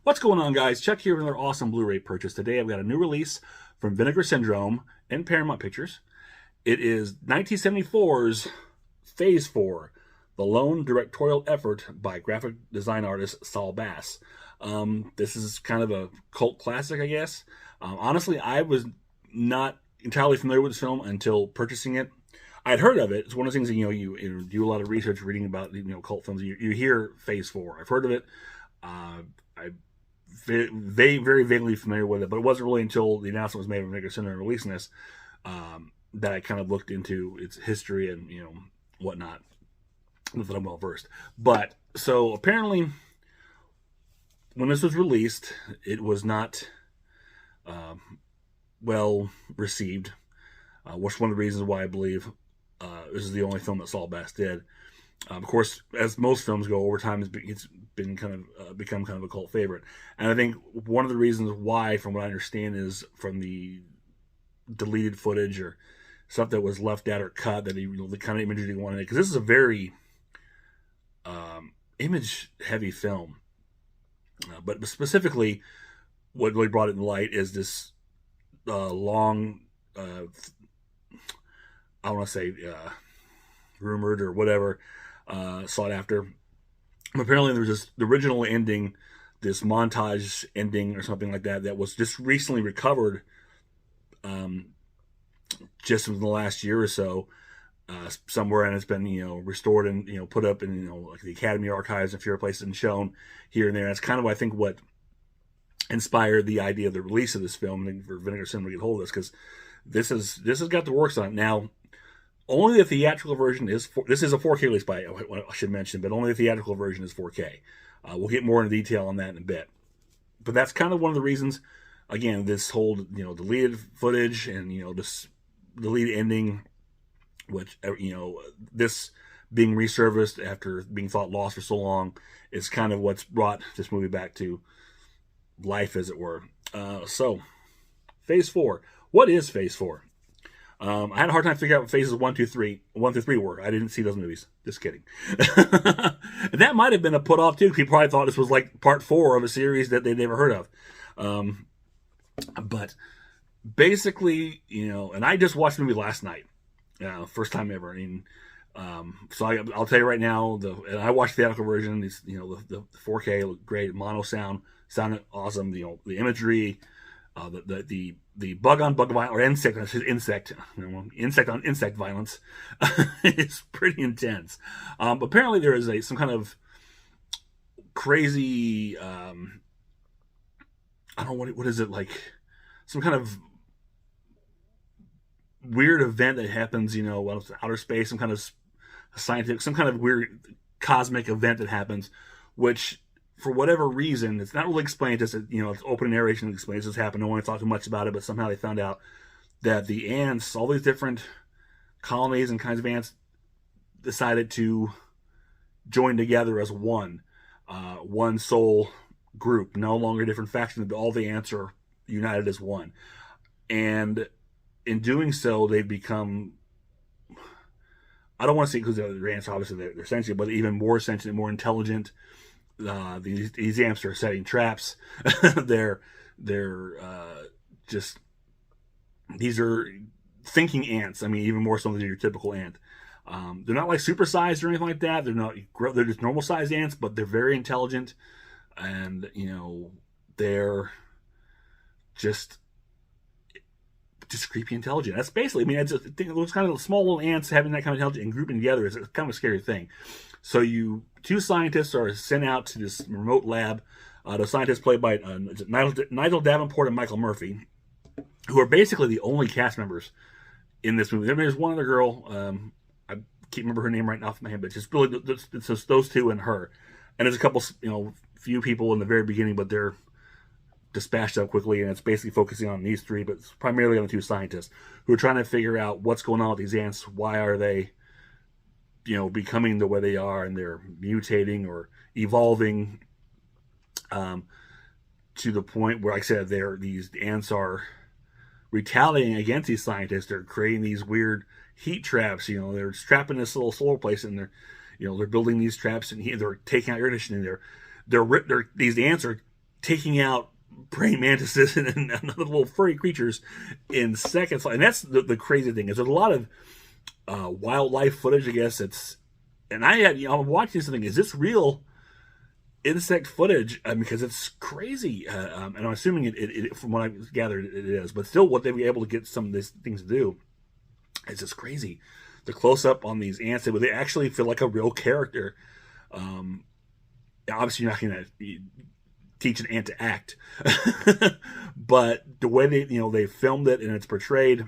What's going on, guys? Chuck here with another awesome Blu-ray purchase. Today I've got a new release from Vinegar Syndrome and Paramount Pictures. It is 1974's Phase 4, the lone directorial effort by graphic design artist Saul Bass. This is kind of a cult classic, I guess. Honestly, I was not entirely familiar with this film until purchasing it. I'd heard of it. It's one of the things that, you do a lot of research reading about cult films. You hear Phase 4. I've heard of it. I'm very vaguely familiar with it, but it wasn't really until the announcement was made of Vinegar Syndrome releasing this that I kind of looked into its history and whatnot. Not that I'm well versed, but so apparently when this was released, it was not well received, which is one of the reasons why I believe this is the only film that Saul Bass did. Of course, as most films go, over time it's been kind of become kind of a cult favorite, and I think one of the reasons why, from what I understand, is from the deleted footage or stuff that was left out or cut, that the kind of imagery he wanted, because this is a very image-heavy film, but specifically, what really brought it in light is this long, I want to say, rumored or whatever. Sought after. Apparently, there was this the original ending, this montage ending or something like that, that was just recently recovered, just in the last year or so, somewhere, and it's been restored and put up in like the Academy Archives and a few other places and shown here and there. And that's kind of I think what inspired the idea of the release of this film and for Vinegar Syndrome to get hold of this, because this has got the works on it now. Only the theatrical version is this is a 4K release, by I should mention, but only the theatrical version is 4K. We'll get more into detail on that in a bit. But that's kind of one of the reasons. Again, this whole deleted footage and this deleted ending, which this being resurfaced after being thought lost for so long, is kind of what's brought this movie back to life, as it were. So, Phase 4. What is Phase 4? I had a hard time figuring out what phases 1 through 3 were. I didn't see those movies. Just kidding. That might have been a put off too. People probably thought this was like part 4 of a series that they'd never heard of. But basically, and I just watched the movie last night, first time ever. I mean, so I'll tell you right now, and I watched the theatrical version. The 4K looked great, mono sounded awesome. The imagery, the bug on bug violence, or insect on insect violence is pretty intense. Apparently there is some kind of crazy, I don't know what is it, like some kind of weird event that happens, outer space, some kind of scientific, some kind of weird cosmic event that happens, which for whatever reason, it's not really explained. It's open narration explains this happened. No one talked too much about it, but somehow they found out that the ants, all these different colonies and kinds of ants, decided to join together as one sole group, no longer different factions. All the ants are united as one, and in doing so, they've become, I don't want to say, because the ants obviously they're sentient, but even more sentient, more intelligent. These ants are setting traps. they're just, these are thinking ants. I mean, even more so than your typical ant. They're not like supersized or anything like that. They're just normal sized ants, but they're very intelligent, and they're just creepy intelligent. That's basically, I mean, those kind of small little ants having that kind of intelligence and grouping together is kind of a scary thing. So two scientists are sent out to this remote lab. The scientists played by Nigel Davenport and Michael Murphy, who are basically the only cast members in this movie. There's one other girl, I can't remember her name right now off my head, but it's just those two and her. And there's a couple, few people in the very beginning, but they're dispatched up quickly, and it's basically focusing on these three, but it's primarily on the two scientists who are trying to figure out what's going on with these ants. Why are they becoming the way they are, and they're mutating or evolving to the point where, like I said, these ants are retaliating against these scientists. They're creating these weird heat traps. They're trapped in this little solar place, and they're building these traps, and they're taking out air conditioning. These ants are taking out praying mantises and other little furry creatures in seconds. And that's the crazy thing is there's a lot of wildlife footage. I guess and I had, I'm watching something. Is this real insect footage? Because it's crazy. And I'm assuming it from what I gathered, it is. But still, what they were able to get some of these things to do is just crazy. The close up on these ants, they actually feel like a real character. Obviously, you're not going to teach an ant to act, but the way they filmed it and it's portrayed,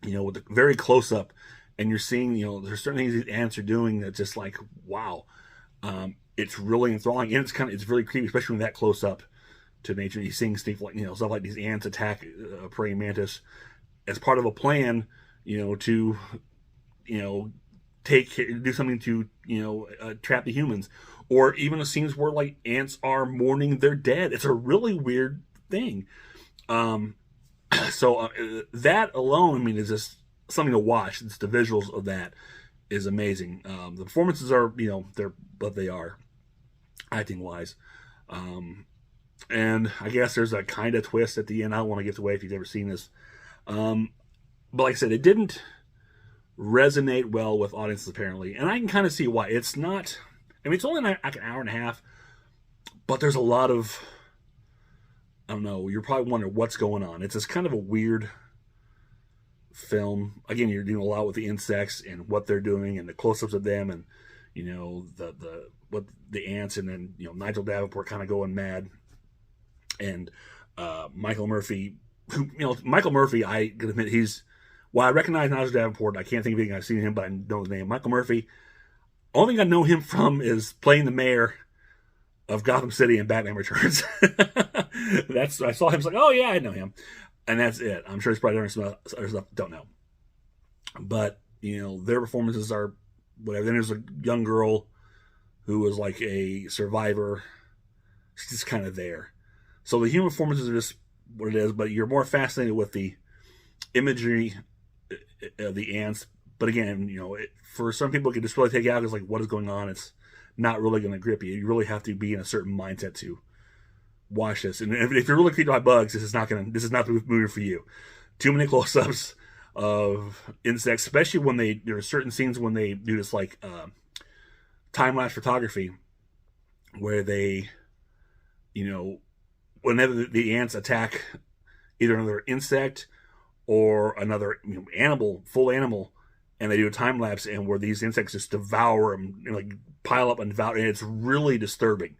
with a very close up, and you're seeing, there's certain things these ants are doing that's just like, wow. It's really enthralling, and it's really creepy, especially when that close up to nature. You're seeing stuff like, stuff like these ants attack a praying mantis as part of a plan, to, do something to, trap the humans. Or even the scenes where like ants are mourning their dead. It's a really weird thing. So that alone, I mean, is just something to watch. It's the visuals of that is amazing. The performances are, they're what they are, acting wise. And I guess there's a kind of twist at the end. I don't want to give away if you've ever seen this. But like I said, it didn't resonate well with audiences apparently, and I can kind of see why. It's not. I mean, it's only like an hour and a half, but there's a lot of, I don't know, you're probably wondering what's going on. It's just kind of a weird film. Again, you're doing a lot with the insects and what they're doing and the close-ups of them and, the ants, and then, Nigel Davenport kind of going mad. And Michael Murphy, Michael Murphy, I can admit I recognize Nigel Davenport, I can't think of anything I've seen him, but I know his name. Michael Murphy, only thing I know him from is playing the mayor of Gotham City in Batman Returns. I saw him, I was like, oh yeah, I know him. And that's it. I'm sure he's probably doing some other stuff, don't know. But, their performances are whatever. Then there's a young girl who was like a survivor. She's just kind of there. So the human performances are just what it is, but you're more fascinated with the imagery of the ants. But again, for some people, it can just really take out. It's like, what is going on? It's not really going to grip you. You really have to be in a certain mindset to watch this. And if you're really creeped by bugs, this is not the movie for you. Too many close-ups of insects, especially when there are certain scenes when they do this like time-lapse photography, where they, whenever the ants attack either another insect or another animal, full animal, and they do a time lapse, and where these insects just devour them, like pile up and devour, and it's really disturbing.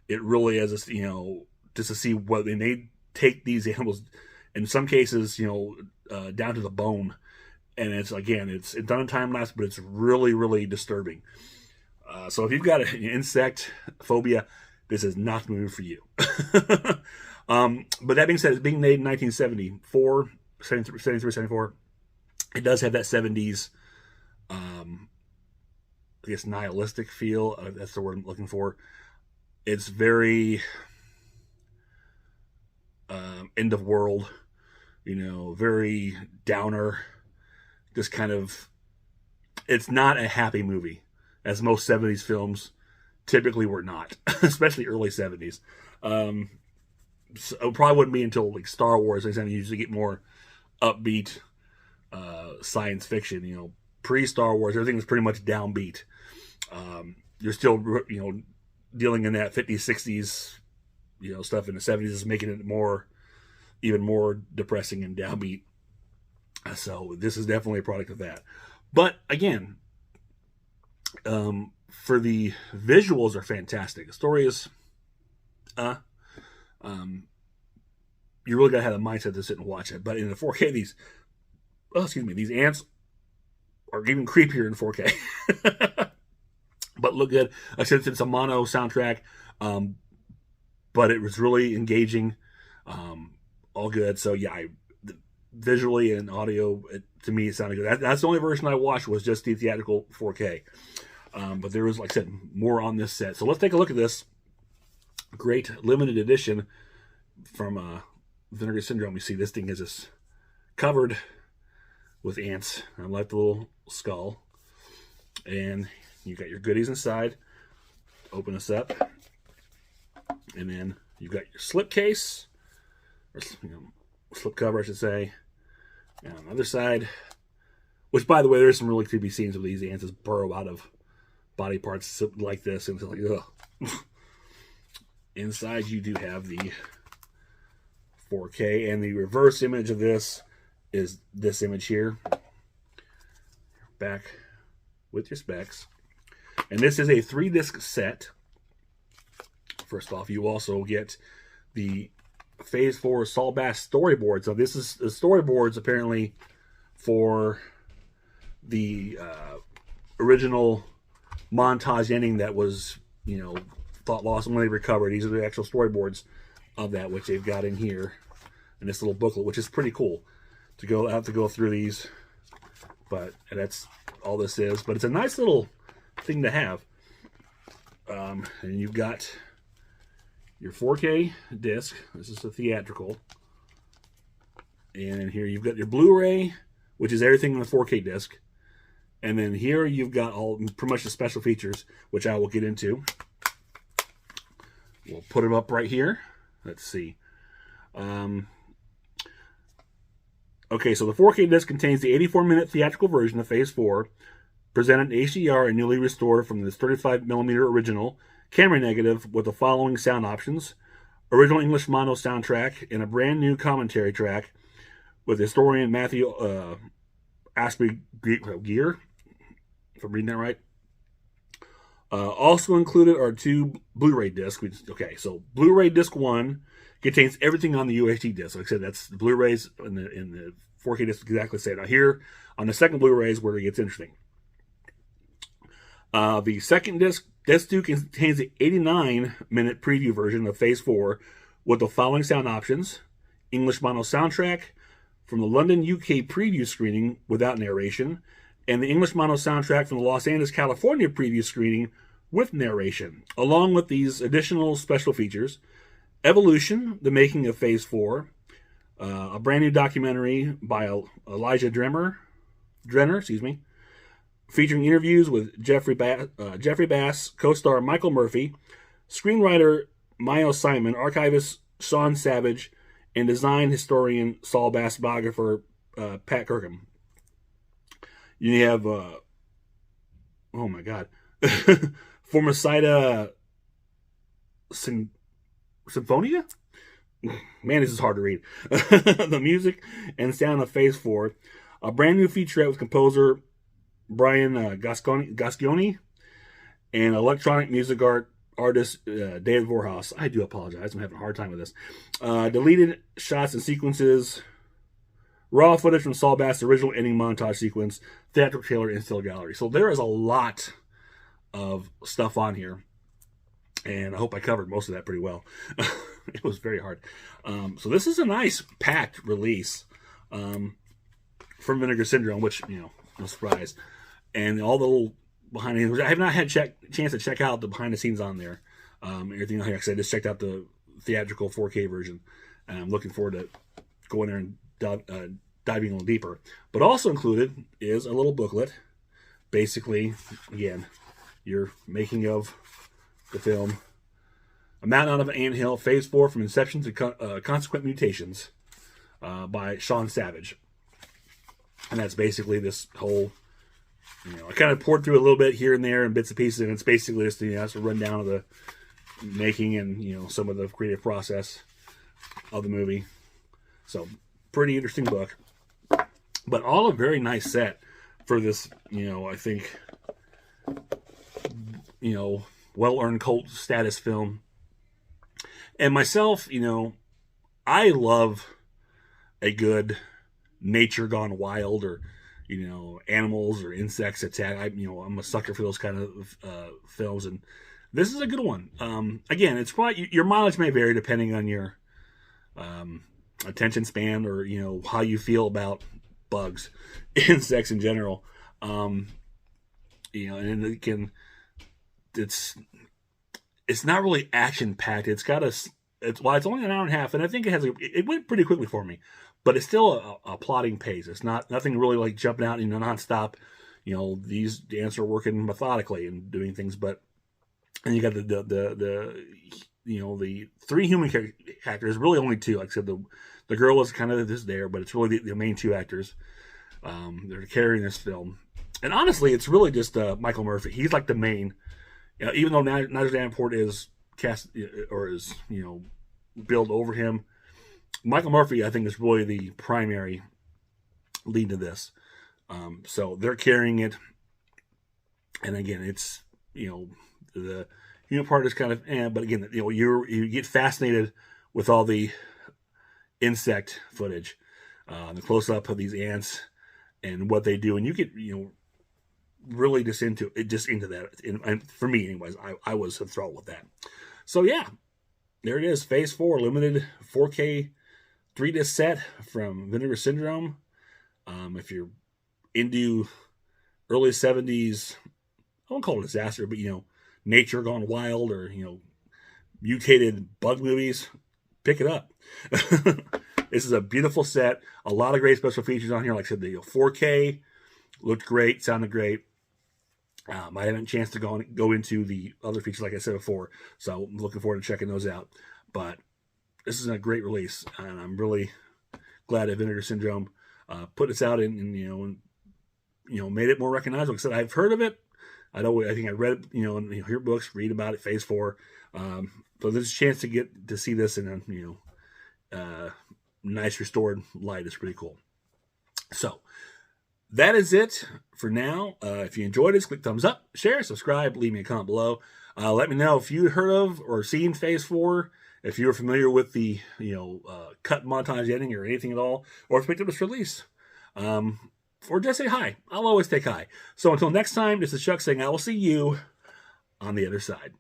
It really is, just to see what, and they take these animals, in some cases, down to the bone, and it's done in time lapse, but it's really, really disturbing. So if you've got an insect phobia, this is not the movie for you. But that being said, it's being made in 1974, 73, 74. It does have that 70s, I guess, nihilistic feel. That's the word I'm looking for. It's very end of world, very downer. Just kind of, it's not a happy movie, as most 70s films typically were not, especially early 70s. So it probably wouldn't be until like Star Wars, you usually get more upbeat science fiction. Pre-Star Wars, everything was pretty much downbeat. You're still, dealing in that 50s, 60s, stuff in the 70s is making it even more depressing and downbeat. So this is definitely a product of that. But again, for the visuals are fantastic. The story is, you really gotta have a mindset to sit and watch it. But in the 4K, these ants are even creepier in 4K. But look good. I said it's a mono soundtrack, but it was really engaging. All good. So yeah, visually and audio, to me, it sounded good. That's the only version I watched, was just the theatrical 4K. But there was, like I said, more on this set. So let's take a look at this great limited edition from Vinegar Syndrome. You see this thing is just covered with ants. I like the little skull. And you got your goodies inside. Open this up. And then You've got your slip case, or slip cover, I should say. And on the other side, which, by the way, there's some really creepy scenes of these ants just burrow out of body parts like this, and it's like, ugh. Inside, you do have the 4K, and the reverse image of this is this image here. Back with your specs. And this is a 3-disc set. First off, you also get the Phase 4 Saul Bass storyboard. So this is the storyboards apparently for the original montage ending that was, thought lost and when they recovered. These are the actual storyboards of that, which they've got in here in this little booklet, which is pretty cool to have to go through these. But that's all this is. But it's a nice little thing to have. And you've got your 4K disc. This is a theatrical. And in here you've got your Blu-ray, which is everything in the 4K disc. And then here you've got all pretty much the special features, which I will get into. We'll put them up right here. Let's see. Okay, so the 4K disc contains the 84-minute theatrical version of Phase 4, presented in HDR and newly restored from this 35mm original camera negative with the following sound options: original English mono soundtrack and a brand new commentary track with historian Matthew Asprey-Gear, if I'm reading that right. Also included are 2 Blu-ray discs. Okay, so Blu-ray disc 1 contains everything on the UHD disc. Like I said, that's the Blu-rays in the 4K disc exactly the same. Now here, on the second Blu-ray is where it gets interesting. The second disc 2 contains the 89-minute preview version of Phase 4 with the following sound options: English mono soundtrack from the London, UK preview screening without narration, and the English mono soundtrack from the Los Angeles, California preview screening with narration, along with these additional special features: Evolution, the making of Phase 4, a brand new documentary by Elijah Drenner, featuring interviews with Jeffrey Bass, co-star Michael Murphy, screenwriter Mayo Simon, archivist Sean Savage, and design historian Saul Bass biographer Pat Kirkham. You have, oh my God, Formicida Symphonia? Man, this is hard to read. The music and sound of Phase 4, a brand new featurette with composer Brian Gascioni, and electronic music artist David Vorhaus. I do apologize. I'm having a hard time with this. Deleted shots and sequences, raw footage from Saul Bass' original ending montage sequence, theatrical trailer, and still gallery. So there is a lot of stuff on here, and I hope I covered most of that pretty well. It was very hard. So this is a nice packed release from Vinegar Syndrome, which, no surprise. And all the little behind the scenes, I have not had chance to check out the behind the scenes on there. Everything like I said, I just checked out the theatrical 4K version, and I'm looking forward to going there and diving a little deeper. But also included is a little booklet. Basically, again, your making of the film, A Mountain Out of an Anthill, Phase 4 from Inception to Consequent Mutations by Sean Savage. And that's basically this whole, I kind of poured through a little bit here and there and bits and pieces, and it's basically just a rundown of the making and, some of the creative process of the movie. So, pretty interesting book. But all a very nice set for this, I think, well-earned cult status film. And myself, I love a good nature gone wild, or animals or insects attack. I'm a sucker for those kind of films, and this is a good one. Again, it's probably your mileage may vary depending on your attention span, or how you feel about bugs, insects in general. And it can. It's not really action packed. It's only an hour and a half, and I think it went pretty quickly for me. But it's still a plodding pace. It's nothing really like jumping out nonstop. These ants are working methodically and doing things. And you got the the 3 human actors, really only 2. Like I said, the girl was kind of just there, but it's really the main 2 actors. They're carrying this film, and honestly, it's really just Michael Murphy. He's like the main, even though Nigel Davenport is cast or is billed over him. Michael Murphy, I think, is really the primary lead to this. So they're carrying it, and again, it's the human part is kind of, but again, you get fascinated with all the insect footage, the close up of these ants and what they do, and you get really just into that. And for me, anyways, I was enthralled with that. So yeah, there it is, Phase 4 limited 4K 3-disc set from Vinegar Syndrome. If you're into early 70s, I won't call it a disaster, but nature gone wild, or mutated bug movies, pick it up. This is a beautiful set. A lot of great special features on here. Like I said, the 4K looked great, sounded great. I haven't a chance to go into the other features, like I said before, so I'm looking forward to checking those out. But this is a great release, and I'm really glad that Vinegar Syndrome put this out and made it more recognizable. Like I said, I've heard of it. I think I read it, hear books, read about it, Phase 4. So there's a chance to get to see this in a nice restored light. It's pretty cool. So that is it for now. If you enjoyed this, click thumbs up, share, subscribe, leave me a comment below. Let me know if you heard of or seen Phase 4, if you're familiar with the cut montage editing or anything at all, or if you picked up this release. Or just say hi. I'll always take hi. So until next time, this is Chuck saying I will see you on the other side.